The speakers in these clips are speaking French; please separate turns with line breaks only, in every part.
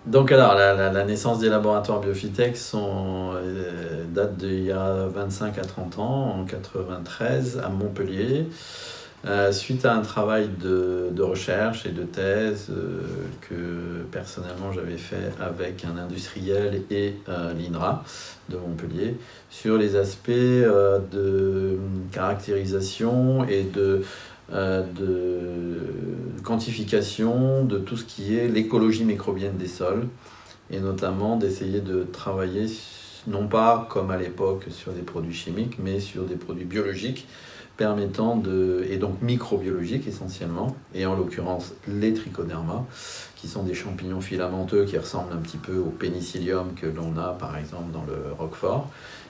Donc alors, la naissance des laboratoires Biofitech date d'il y a 25 à 30 ans, en 93, à Montpellier, suite à un travail de recherche et de thèse que personnellement j'avais fait avec un industriel et l'INRA de Montpellier, sur les aspects de caractérisation et de quantification de tout ce qui est l'écologie microbienne des sols, et notamment d'essayer de travailler non pas comme à l'époque sur des produits chimiques, mais sur des produits biologiques et donc microbiologiques essentiellement, et en l'occurrence les trichoderma, qui sont des champignons filamenteux qui ressemblent un petit peu au pénicillium que l'on a par exemple dans le roquefort,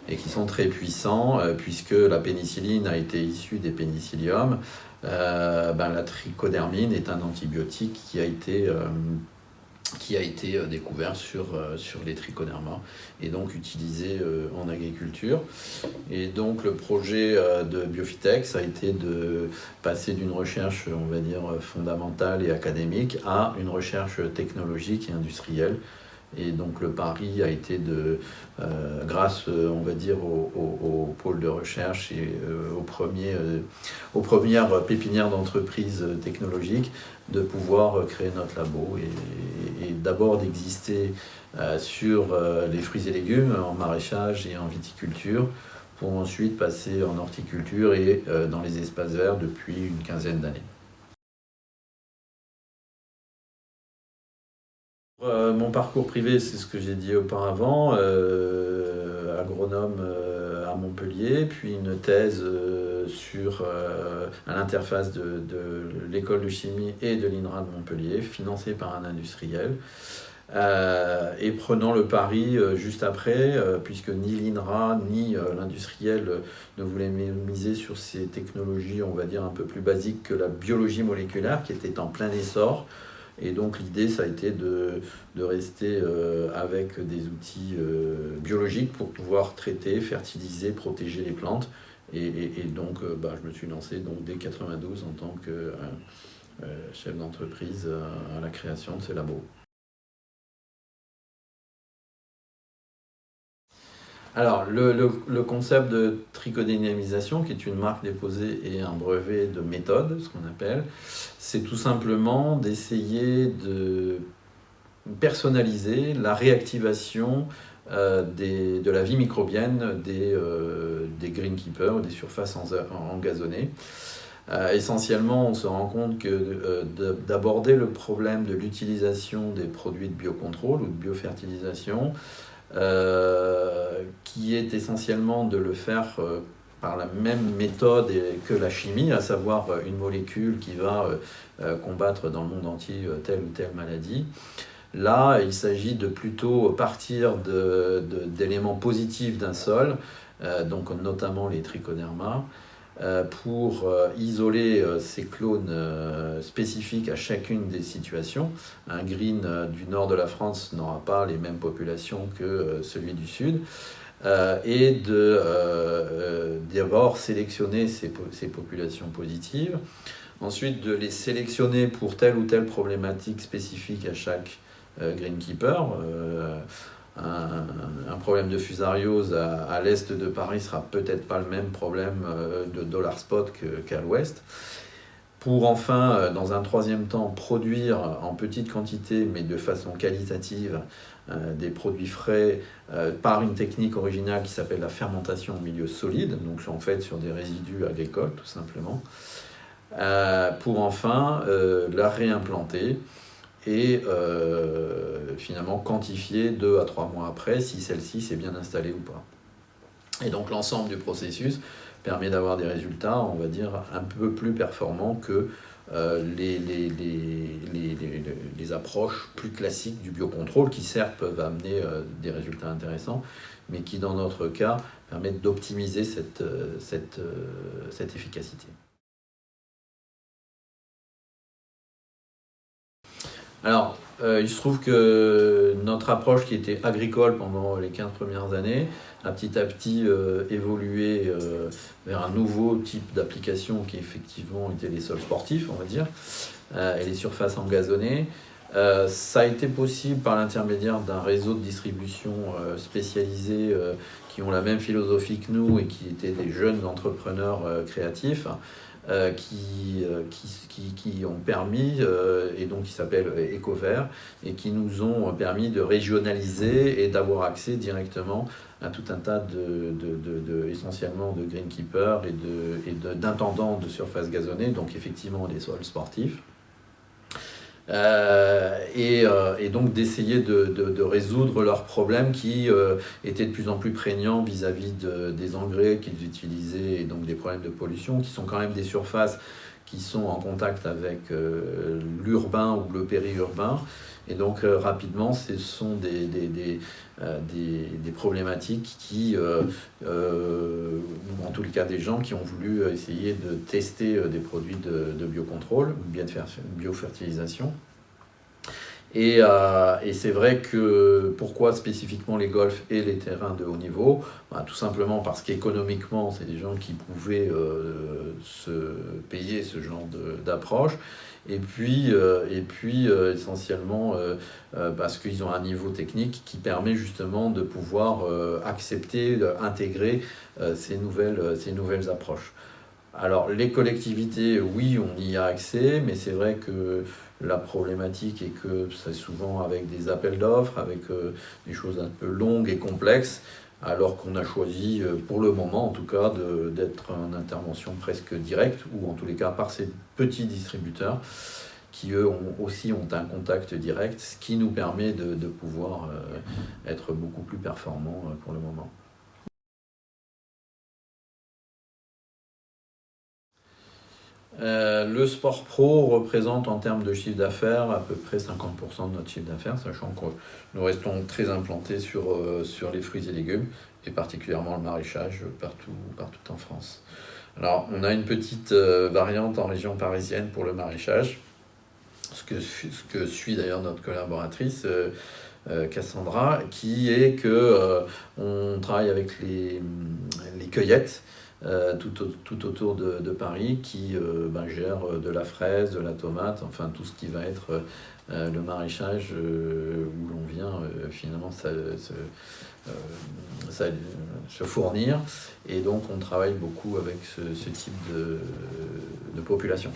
et qui sont très puissants puisque la pénicilline a été issue des pénicilliums. La trichodermine est un antibiotique qui a été découvert sur les trichoderma et donc utilisé en agriculture. Et donc le projet de Biofitech, ça a été de passer d'une recherche, on va dire, fondamentale et académique à une recherche technologique et industrielle. Et donc le pari a été grâce, on va dire, au pôle de recherche et aux premières pépinières d'entreprises technologiques, de pouvoir créer notre labo et d'abord d'exister sur les fruits et légumes, en maraîchage et en viticulture, pour ensuite passer en horticulture et dans les espaces verts depuis une quinzaine d'années. Mon parcours privé, c'est ce que j'ai dit auparavant, agronome à Montpellier, puis une thèse à l'interface de l'école de chimie et de l'INRA de Montpellier, financée par un industriel. Et prenant le pari juste après, puisque ni l'INRA ni l'industriel ne voulaient miser sur ces technologies, on va dire, un peu plus basiques que la biologie moléculaire, qui était en plein essor. Et donc l'idée, ça a été de rester avec des outils biologiques pour pouvoir traiter, fertiliser, protéger les plantes. Et donc je me suis lancé donc, dès 92 en tant que chef d'entreprise à la création de ces labos. Alors, le concept de trichodynamisation, qui est une marque déposée et un brevet de méthode, ce qu'on appelle, c'est tout simplement d'essayer de personnaliser la réactivation de la vie microbienne des greenkeepers, des surfaces engazonnées. Essentiellement, on se rend compte que d'aborder le problème de l'utilisation des produits de biocontrôle ou de biofertilisation, qui est essentiellement de le faire par la même méthode que la chimie, à savoir une molécule qui va combattre dans le monde entier telle ou telle maladie. Là, il s'agit de plutôt partir d'éléments positifs d'un sol, donc notamment les trichoderma, pour isoler ces clones spécifiques à chacune des situations. Un green du nord de la France n'aura pas les mêmes populations que celui du sud. Et d'abord sélectionner ces populations positives, ensuite de les sélectionner pour telle ou telle problématique spécifique à chaque greenkeeper. Un problème de fusariose à l'est de Paris sera peut-être pas le même problème de dollar spot qu'à l'ouest. Pour enfin, dans un troisième temps, produire en petite quantité, mais de façon qualitative, des produits frais par une technique originale qui s'appelle la fermentation en milieu solide, donc en fait sur des résidus agricoles tout simplement, pour enfin la réimplanter et finalement quantifier 2 à 3 mois après si celle-ci s'est bien installée ou pas. Et donc l'ensemble du processus permet d'avoir des résultats, on va dire, un peu plus performants que les approches plus classiques du biocontrôle, qui certes peuvent amener des résultats intéressants, mais qui dans notre cas permettent d'optimiser cette efficacité. Alors, il se trouve que notre approche qui était agricole pendant les 15 premières années a petit à petit évolué vers un nouveau type d'application qui effectivement était les sols sportifs, on va dire, et les surfaces engazonnées. Ça a été possible par l'intermédiaire d'un réseau de distribution spécialisé qui ont la même philosophie que nous et qui étaient des jeunes entrepreneurs créatifs qui ont permis, et donc qui s'appellent Ecovert, et qui nous ont permis de régionaliser et d'avoir accès directement à tout un tas essentiellement de greenkeepers et d'intendants de surface gazonnée, donc effectivement des sols sportifs. Et donc d'essayer de résoudre leurs problèmes qui étaient de plus en plus prégnants vis-à-vis des engrais qu'ils utilisaient et donc des problèmes de pollution qui sont quand même des surfaces qui sont en contact avec l'urbain ou le périurbain. Et donc rapidement, ce sont des problématiques qui, ou en tout cas des gens qui ont voulu essayer de tester des produits de biocontrôle, ou bien de faire biofertilisation. Et c'est vrai que pourquoi spécifiquement les golfs et les terrains de haut niveau ? Tout simplement parce qu'économiquement, c'est des gens qui pouvaient se payer ce genre d'approche. Et puis essentiellement parce qu'ils ont un niveau technique qui permet justement de pouvoir accepter, intégrer ces nouvelles approches. Alors les collectivités, oui, on y a accès, mais c'est vrai que la problématique est que c'est souvent avec des appels d'offres, avec des choses un peu longues et complexes, alors qu'on a choisi, pour le moment en tout cas, d'être en intervention presque directe, ou en tous les cas par ces petits distributeurs, qui eux aussi ont un contact direct, ce qui nous permet de pouvoir être beaucoup plus performants pour le moment. Le sport pro représente en termes de chiffre d'affaires à peu près 50% de notre chiffre d'affaires, sachant que nous restons très implantés sur les fruits et légumes, et particulièrement le maraîchage partout en France. Alors on a une petite variante en région parisienne pour le maraîchage, ce que suit d'ailleurs notre collaboratrice Cassandra, qui est que on travaille avec les cueillettes tout autour de Paris qui gèrent de la fraise, de la tomate, enfin tout ce qui va être le maraîchage où l'on vient finalement se fournir. Et donc on travaille beaucoup avec ce type de population.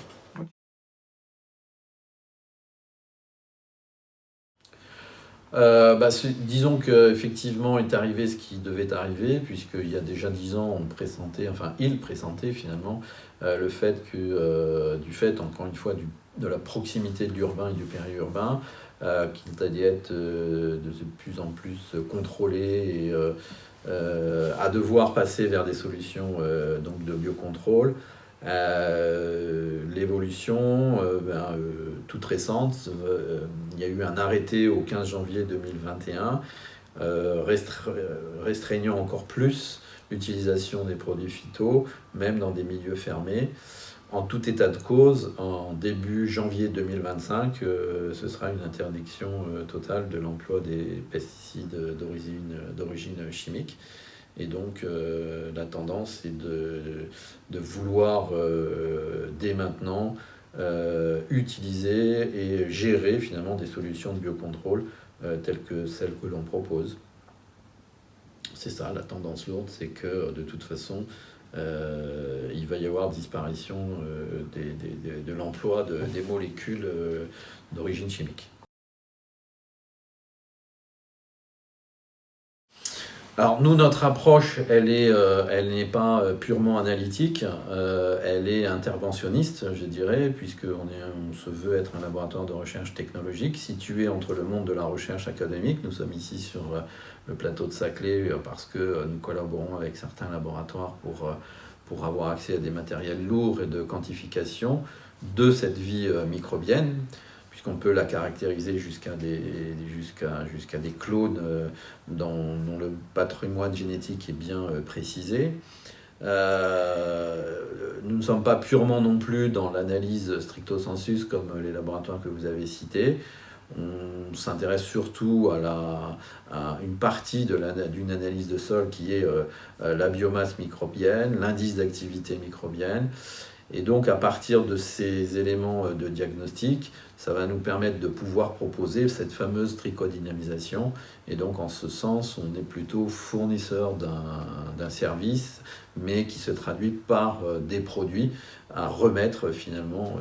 Disons qu'effectivement est arrivé ce qui devait arriver, puisqu'il y a déjà 10 ans, il pressentait finalement le fait que, du fait, encore une fois, de la proximité de l'urbain et du périurbain, qu'il allait être de plus en plus contrôlé et à devoir passer vers des solutions donc de biocontrôle. L'évolution toute récente, il y a eu un arrêté au 15 janvier 2021 restreignant encore plus l'utilisation des produits phyto, même dans des milieux fermés. En tout état de cause, en début janvier 2025, ce sera une interdiction totale de l'emploi des pesticides d'origine chimique. Et donc la tendance est de vouloir dès maintenant utiliser et gérer finalement des solutions de biocontrôle telles que celles que l'on propose. C'est ça, la tendance lourde, c'est que de toute façon, il va y avoir disparition de l'emploi des molécules d'origine chimique. Alors nous, notre approche, elle n'est pas purement analytique, elle est interventionniste, je dirais, puisqu'on se veut être un laboratoire de recherche technologique situé entre le monde de la recherche académique. Nous sommes ici sur le plateau de Saclay parce que nous collaborons avec certains laboratoires pour avoir accès à des matériels lourds et de quantification de cette vie microbienne, puisqu'on peut la caractériser jusqu'à des clones dont le patrimoine génétique est bien précisé. Nous ne sommes pas purement non plus dans l'analyse stricto sensus comme les laboratoires que vous avez cités. On s'intéresse surtout à une partie d'une analyse de sol qui est la biomasse microbienne, l'indice d'activité microbienne. Et donc, à partir de ces éléments de diagnostic, ça va nous permettre de pouvoir proposer cette fameuse tricodynamisation. Et donc, en ce sens, on est plutôt fournisseur d'un service, mais qui se traduit par des produits à remettre finalement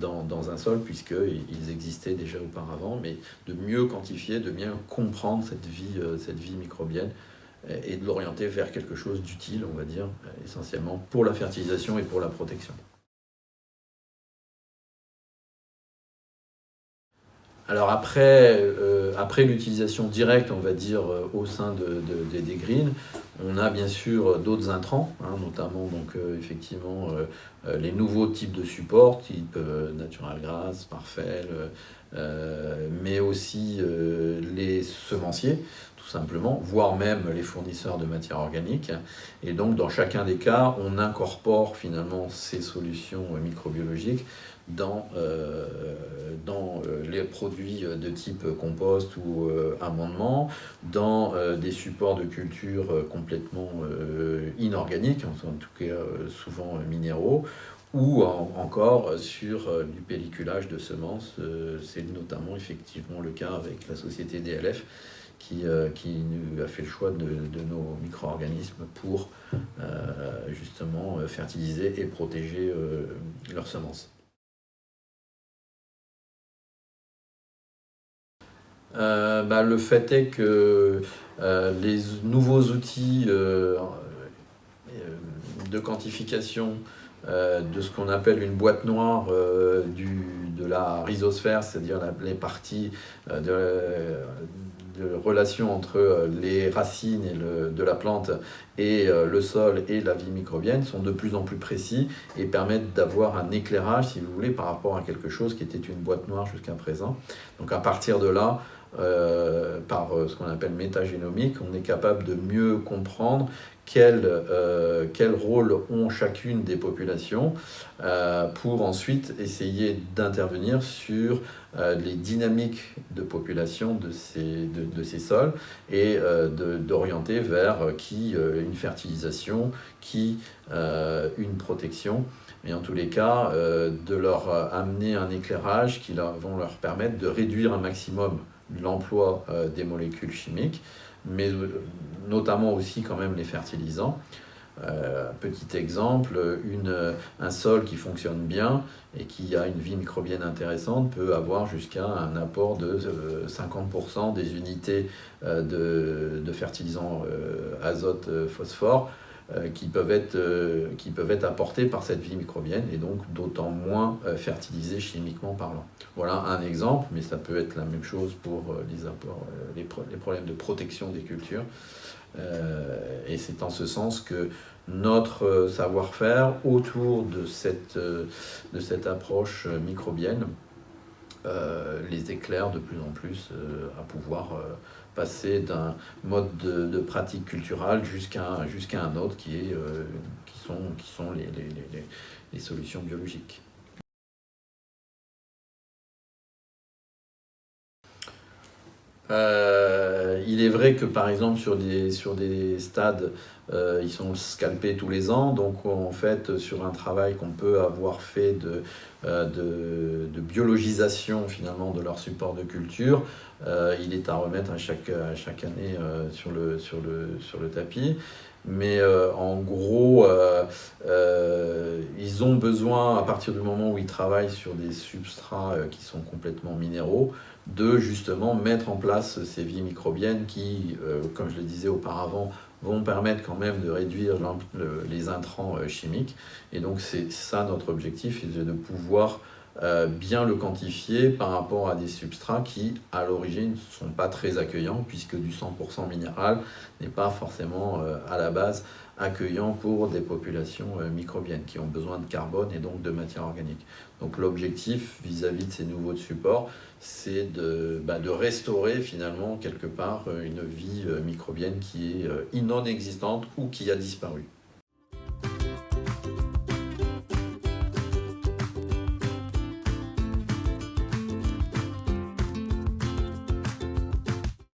dans un sol, puisqu'ils existaient déjà auparavant, mais de mieux quantifier, de mieux comprendre cette vie microbienne et de l'orienter vers quelque chose d'utile, on va dire, essentiellement pour la fertilisation et pour la protection. Alors après l'utilisation directe, on va dire, au sein des greens, on a bien sûr d'autres intrants, hein, notamment donc, effectivement les nouveaux types de supports, type Natural Grass, Parfel, mais aussi les semenciers, tout simplement, voire même les fournisseurs de matières organiques. Et donc dans chacun des cas, on incorpore finalement ces solutions microbiologiques dans les produits de type compost ou amendement, dans des supports de culture complètement inorganiques, en tout cas souvent minéraux, ou encore sur du pelliculage de semences. C'est notamment effectivement le cas avec la société DLF qui a fait le choix de nos micro-organismes pour justement fertiliser et protéger leurs semences. Le fait est que les nouveaux outils de quantification de ce qu'on appelle une boîte noire de la rhizosphère, c'est-à-dire les parties de relation entre les racines de la plante et le sol et la vie microbienne sont de plus en plus précis et permettent d'avoir un éclairage, si vous voulez, par rapport à quelque chose qui était une boîte noire jusqu'à présent. Donc à partir de là, par ce qu'on appelle métagénomique, on est capable de mieux comprendre quel rôle ont chacune des populations pour ensuite essayer d'intervenir sur les dynamiques de population de ces sols et d'orienter vers une fertilisation, une protection, mais en tous les cas de leur amener un éclairage qui vont leur permettre de réduire un maximum l'emploi des molécules chimiques, mais notamment aussi quand même les fertilisants. Petit exemple, un sol qui fonctionne bien et qui a une vie microbienne intéressante peut avoir jusqu'à un apport de 50% des unités de fertilisants azote, phosphore qui peuvent être apportés par cette vie microbienne et donc d'autant moins fertilisés chimiquement parlant. Voilà un exemple, mais ça peut être la même chose pour les problèmes de protection des cultures. Et c'est en ce sens que notre savoir-faire autour de cette approche microbienne les éclaire de plus en plus à pouvoir passer d'un mode de pratique culturelle jusqu'à un autre qui sont les solutions biologiques. Il est vrai que par exemple sur des stades, ils sont scalpés tous les ans, donc en fait sur un travail qu'on peut avoir fait de biologisation finalement de leur support de culture, il est à remettre à chaque année sur le tapis. Mais en gros, ils ont besoin, à partir du moment où ils travaillent sur des substrats qui sont complètement minéraux, de justement mettre en place ces vies microbiennes qui, comme je le disais auparavant, vont permettre quand même de réduire les intrants chimiques. Et donc c'est ça notre objectif, c'est de pouvoir bien le quantifier par rapport à des substrats qui, à l'origine, ne sont pas très accueillants, puisque du 100% minéral n'est pas forcément à la base accueillant pour des populations microbiennes qui ont besoin de carbone et donc de matière organique. Donc l'objectif vis-à-vis de ces nouveaux supports, c'est de restaurer finalement quelque part une vie microbienne qui est non existante ou qui a disparu.